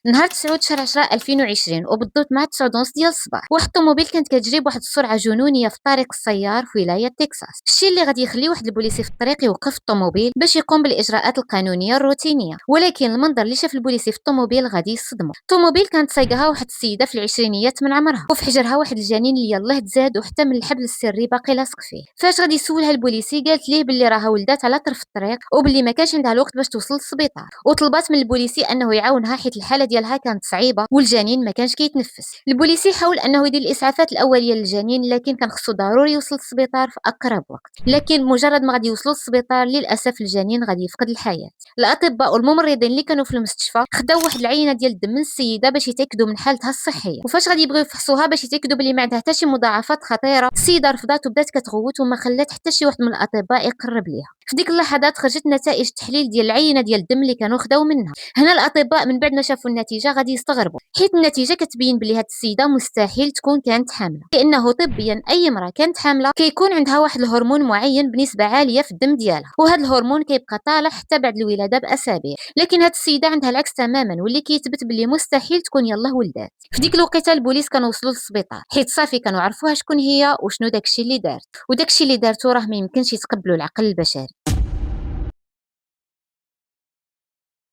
نهار 9 شهر 10 2020 وبالضبط مع 9:30 ديال الصباح واحد الطوموبيل كانت كتجري بواحد السرعه جنونيه في طريق السيار في ولايه تكساس. الشيء اللي غادي يخلي واحد البوليسي في الطريق يوقف الطوموبيل باش يقوم بالاجراءات القانونيه الروتينيه، ولكن المنظر اللي شاف البوليسي في الطوموبيل غادي يصدمه. الطوموبيل كانت سايقها واحد السيده في العشرينيات من عمرها، وفي حجرها واحد الجنين اللي يلاه تزاد وحتى من الحبل السري باقي لاصق فيه. فاش غادي يسولها البوليسي قالت ليه باللي راها ولدات على طرف الطريق وباللي ما كانش عندها الوقت باش توصل للسبيطار، وطلبات من البوليسي انه يعاونها حيت الحاله ديالها كانت صعيبه والجنين ما كانش كيتنفس. البوليسي حاول انه يدير الاسعافات الاوليه للجنين، لكن كان خصو ضروري يوصل للسبيطار في اقرب وقت. لكن مجرد ما غادي يوصلوا للسبيطار للاسف الجنين غادي يفقد الحياه. الاطباء والممرضين اللي كانوا في المستشفى خداو واحد العينه ديال الدم من السيده باش يتاكدوا من حالتها الصحيه، وفاش غادي يبغيو يفحصوها باش يتاكدوا بلي ما عندها حتى شي مضاعفات خطيره، السيده رفضات وبدات كتغوت وما خلات حتى شي واحد من الاطباء يقرب ليها. في ديك اللحظات خرجت نتائج التحليل ديال العينه ديال الدم اللي كانوا خداو منها. هنا الاطباء من بعد ما شافوا النتيجه غادي يستغربوا، حيت النتيجه كتبين بلي هاد السيده مستحيل تكون كانت حامله، لانه طبيا اي امراه كانت حامله كيكون عندها واحد الهرمون معين بنسبه عاليه في الدم ديالها، وهذا الهرمون كيبقى طالع حتى بعد الولاده باسابيع. لكن هاد السيده عندها العكس تماما، واللي كيثبت بلي مستحيل تكون يلاه ولدات. في ديك الوقيته البوليس كانوا وصلوا للسبيطار، حيت صافي كانوا عرفوها شكون هي وشنو داكشي اللي دارت، وداكشي اللي دارتو راه ما يمكنش يتقبلوا العقل البشري.